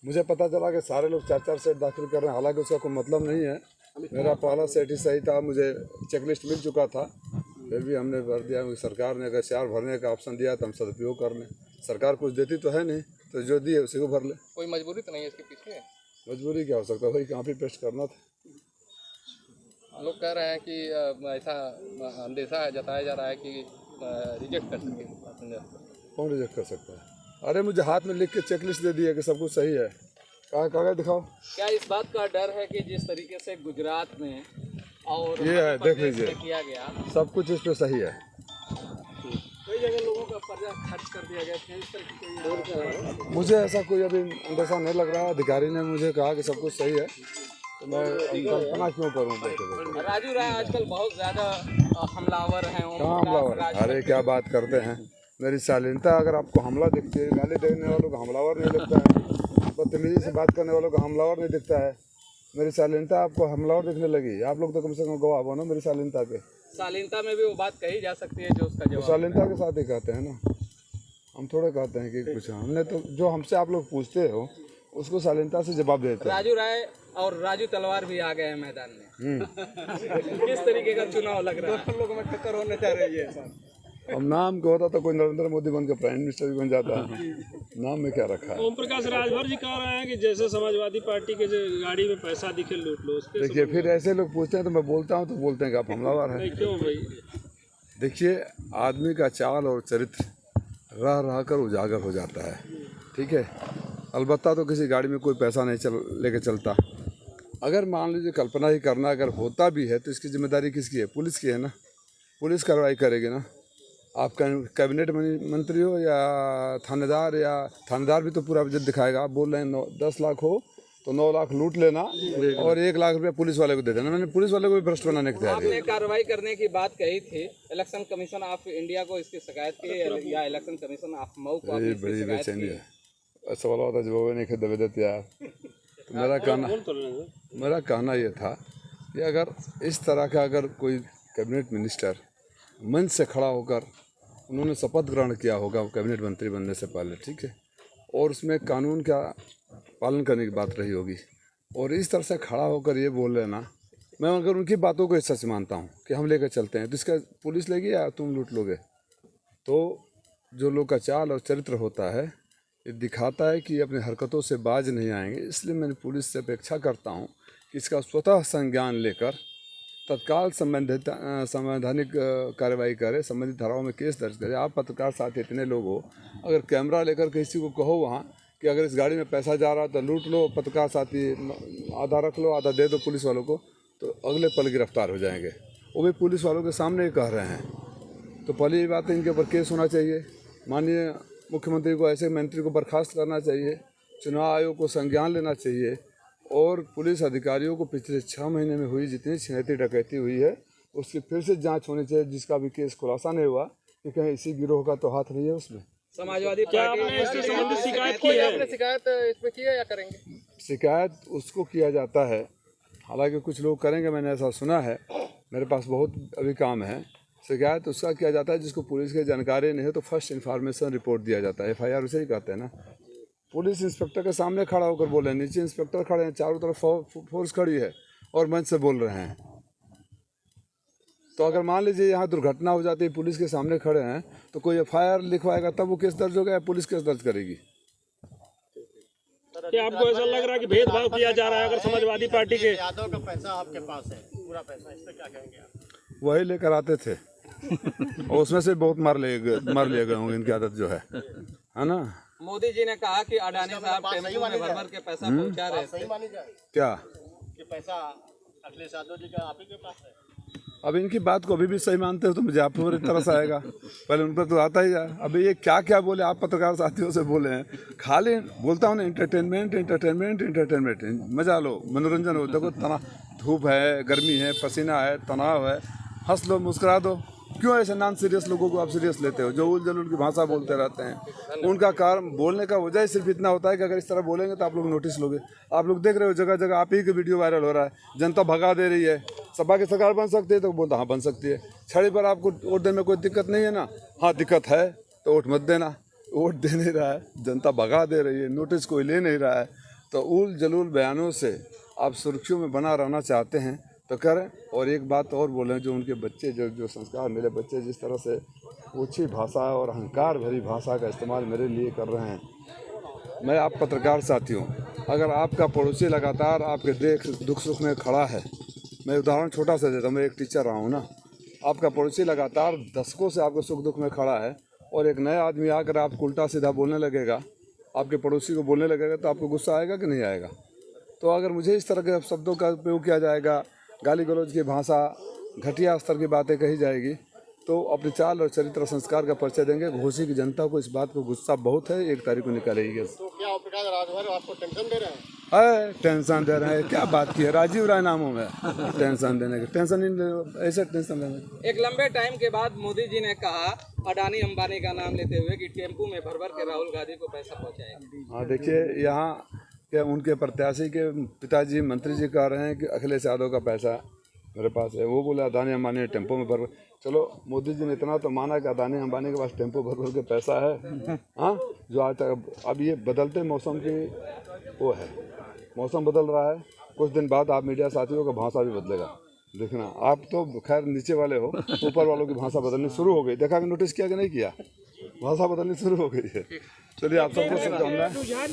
मुझे पता चला कि सारे लोग 4-4 सेट दाखिल कर रहे हैं, हालांकि उसका कोई मतलब नहीं है। मेरा पहला सेट ही सही था, मुझे चेकलिस्ट मिल चुका था, फिर भी हमने भर दिया। सरकार ने अगर 4 भरने का ऑप्शन दिया तो हम सदुपयोग कर लें। सरकार कुछ देती तो है नहीं, तो जो दी है उसी को भर ले। कोई मजबूरी तो नहीं है इसके पीछे? मजबूरी क्या हो सकता है भाई, कॉपी पेस्ट करना था। लोग कह रहे हैं कि ऐसा अंदेशा जताया जा रहा है कि रिजेक्ट कर सके पैसेंजर। कौन रिजेक्ट कर सकता है? अरे मुझे हाथ में लिख के चेकलिस्ट दे दिया कि सब कुछ सही है। कहाँ कागज दिखाओ। क्या इस बात का डर है कि जिस तरीके से गुजरात में और ये है, देख लीजिए, किया गया, सब कुछ इस पे सही है। कई जगह लोगों का पर्चा खर्च कर दिया गया, इस तरह की कोई मुझे ऐसा कोई अभी अंदेशा नहीं लग रहा। अधिकारी ने मुझे कहा कि सब कुछ सही है, तो मैं कल्पना क्यों करूँ? राजू राय आजकल बहुत ज्यादा हमलावर हैं। कहाँ हमलावर? अरे क्या बात करते हैं। मेरी शालीनता अगर आपको हमला दिखती है, गाली देने वालों को हमलावर नहीं दिखता है, बदतमीजी से बात करने वालों को हमलावर नहीं दिखता है। मेरी शालीनता आपको हमलावर दिखने लगी? आप लोग तो कम से कम गवाह बनो मेरी शालीनता के। शालीनता में भी वो बात कही जा सकती है जो उसका जवाब। शालीनता के साथ ही कहते हैं ना, हम थोड़े कहते हैं कि कुछ। हमने तो जो हमसे आप लोग पूछते हो उसको शालीनता से जवाब देते हैं। राजू राय और राजू तलवार भी आ गए हैं मैदान में। किस तरीके का चुनाव लग रहा है? दोनों लोगों में टक्कर होने जा रही है सर। अब नाम को होता तो कोई नरेंद्र मोदी बन के प्राइम मिनिस्टर भी बन जाता है। नाम में क्या रखा है? ओम प्रकाश राजभर जी कह रहे हैं कि जैसे समाजवादी पार्टी के जो गाड़ी में पैसा दिखे लूट लो। देखिए, फिर ऐसे लोग पूछते हैं तो मैं बोलता हूँ तो बोलते हैं कि आप हमलावर हैं। क्यों भाई? देखिए, आदमी का चाल और चरित्र रह रह कर उजागर हो जाता है, ठीक है। अलबत्ता तो किसी गाड़ी में कोई पैसा नहीं लेके चलता। अगर मान लीजिए कल्पना ही करना अगर होता भी है तो इसकी जिम्मेदारी किसकी है? पुलिस की है ना। पुलिस कार्रवाई करेगी ना। आप कैबिनेट मंत्री हो या थानेदार, या थानेदार भी तो पूरा बजट दिखाएगा। आप बोल रहे हैं 10 लाख हो तो 9 लाख लूट लेना और 1 लाख रुपया पुलिस वाले को दे देना। मैंने पुलिस वाले को भी भ्रष्ट बनाने की तैयारी है। आपने कार्रवाई करने की बात कही थी, इलेक्शन कमीशन ऑफ इंडिया को इसकी शिकायत की या इलेक्शन कमीशन ऑफ मऊ को आपने इसकी शिकायत की? सवाल होता जवाब नहीं दे देते यार। तो मेरा कहना ये था कि अगर इस तरह का अगर कोई कैबिनेट मिनिस्टर मंच से खड़ा होकर उन्होंने शपथ ग्रहण किया होगा कैबिनेट मंत्री बनने से पहले, ठीक है, और उसमें कानून का पालन करने की बात रही होगी, और इस तरह से खड़ा होकर ये बोल लेना, मैं अगर उनकी बातों को सच मानता हूँ कि हम लेकर चलते हैं तो इसका पुलिस लेगी या तुम लूट लोगे? तो जो लोग का चाल और चरित्र होता है ये दिखाता है कि अपनी हरकतों से बाज नहीं आएंगे। इसलिए मैंने पुलिस से अपेक्षा करता हूँ कि इसका स्वतः संज्ञान लेकर तत्काल संवैधानिक कार्रवाई करे, संबंधित धाराओं में केस दर्ज करे। आप पत्रकार साथ इतने लोग हो, अगर कैमरा लेकर किसी को कहो वहाँ कि अगर इस गाड़ी में पैसा जा रहा तो लूट लो, पत्रकार साथी आधा रख लो आधा दे दो पुलिस वालों को, तो अगले पल गिरफ्तार हो जाएंगे। वो भी पुलिस वालों के सामने ही कह रहे हैं। तो पहली बात है इनके ऊपर केस होना चाहिए। माननीय मुख्यमंत्री को, ऐसे मंत्री को बर्खास्त करना चाहिए। चुनाव आयोग को संज्ञान लेना चाहिए और पुलिस अधिकारियों को पिछले 6 महीने में हुई जितनी छिनैती डकैती हुई है उसकी फिर से जांच होनी चाहिए, जिसका भी केस खुलासा नहीं हुआ कि कहीं इसी गिरोह का तो हाथ नहीं है उसमें। समाजवादी आपने इससे संबंधित शिकायत की है? शिकायत इस पे की है या करेंगे? शिकायत उसको किया जाता है, हालांकि कुछ लोग करेंगे, मैंने ऐसा सुना है। मेरे पास बहुत अभी काम है। शिकायत उसका किया जाता है जिसको पुलिस की जानकारी नहीं हो तो फर्स्ट इन्फॉर्मेशन रिपोर्ट दिया जाता है। FIR उसे ही कहते हैं ना। पुलिस इंस्पेक्टर के सामने खड़ा होकर बोल रहे हैं, नीचे इंस्पेक्टर खड़े हैं, चारों तरफ फोर्स खड़ी है और मंच से बोल रहे हैं। तो अगर मान लीजिए यहाँ दुर्घटना हो जाती है, पुलिस के सामने खड़े हैं, तो कोई FIR लिखवाएगा तब वो केस दर्ज होगा या पुलिस केस दर्ज करेगी? क्या आपको ऐसा लग रहा है कि भेदभाव किया जा रहा है? अगर समाजवादी पार्टी के यादव का पैसा आपके पास है, पूरा पैसा, इस पे क्या कहेंगे आप? वही लेकर आते थे और उसमें से बहुत मार लिए गए होंगे। इनकी आदत जो है ना। मोदी जी ने कहा कि अडानी साहब टेम्पो में भर भर के पैसा पहुंचा रहे थे। सही मानी जाए क्या कि पैसा अखिलेश यादव जी का आप ही के पास है? अब इनकी बात को अभी भी सही मानते हो तो मुझे आप पर तरस आएगा। पहले उन पर तो आता ही है। अभी ये क्या क्या बोले, आप पत्रकार साथियों से बोले हैं, खाली बोलता हूँ ना एंटरटेनमेंट एंटरटेनमेंट एंटरटेनमेंट, मजा लो, मनोरंजन हो। देखो धूप है, गर्मी है, पसीना है, तनाव है, हंस लो, मुस्कुरा दो। क्यों ऐसे नॉन सीरियस लोगों को आप सीरियस लेते हो जो उलझन उनकी भाषा बोलते रहते हैं? उनका कारण बोलने का वजह ही सिर्फ इतना होता है कि अगर इस तरह बोलेंगे तो आप लोग नोटिस लोगे। आप लोग देख रहे हो जगह जगह आप ही की वीडियो वायरल हो रहा है, जनता भगा दे रही है। सपा की सरकार बन सकती है तो बोलता हाँ बन सकती है। छड़ी पर आपको वोट देने में कोई दिक्कत नहीं है ना? हाँ दिक्कत है तो वोट मत देना। वोट दे नहीं रहा है, जनता भगा दे रही है, नोटिस कोई ले नहीं रहा है, तो उल जलूल बयानों से आप सुर्खियों में बना रहना चाहते हैं तो करें। और एक बात और बोलें, जो उनके बच्चे जो संस्कार मेरे बच्चे जिस तरह से ऊँची भाषा और अहंकार भरी भाषा का इस्तेमाल मेरे लिए कर रहे हैं, मैं आप पत्रकार साथियों, अगर आपका पड़ोसी लगातार आपके दुख सुख में खड़ा है, मैं उदाहरण छोटा सा देता हूँ, मैं एक टीचर रहा हूँ ना, आपका पड़ोसी लगातार दशकों से आपके सुख दुख में खड़ा है और एक नया आदमी आकर आपको उल्टा सीधा बोलने लगेगा, आपके पड़ोसी को बोलने लगेगा, तो आपको गुस्सा आएगा कि नहीं आएगा? तो अगर मुझे इस तरह के शब्दों का उपयोग किया जाएगा, गाली गलौज की भाषा, घटिया स्तर की बातें कही जाएगी, तो अपनी चाल और चरित्र संस्कार का परिचय देंगे। घोसी की जनता को इस बात को गुस्सा बहुत है, 1 तारीख को निकालेगी। तो क्या प्रकाश राजभर आपको टेंशन दे रहे हैं? टेंशन दे रहे हैं, क्या बात की है? राजीव राय नाम हूँ मैं, टेंशन देने की? टेंशन नहीं, ऐसे टेंशन लेने। एक लंबे टाइम के बाद मोदी जी ने कहा अडानी अंबानी का नाम लेते हुए कि टेम्पू में भर भर के राहुल गांधी को पैसा पहुंचाएगा। हाँ, देखिए यहाँ के उनके प्रत्याशी के पिताजी मंत्री जी कह रहे हैं कि अखिलेश यादव का पैसा मेरे पास है। वो बोले अदानी अंबानी ने टेम्पो में भर, चलो मोदी जी ने इतना तो माना कि अदानी अंबानी के पास टेम्पो भर भर के पैसा है। हाँ, जो आज तक, अब ये बदलते मौसम की वो है, मौसम बदल रहा है, कुछ दिन बाद आप मीडिया साथियों का भाषा भी बदलेगा, देखना। आप तो खैर नीचे वाले हो, ऊपर वालों की भाषा बदलनी शुरू हो गई, देखा कि नोटिस किया कि नहीं किया? भाषा बदलनी शुरू हो गई है। चलिए, आप सबको शुभकामनाएं।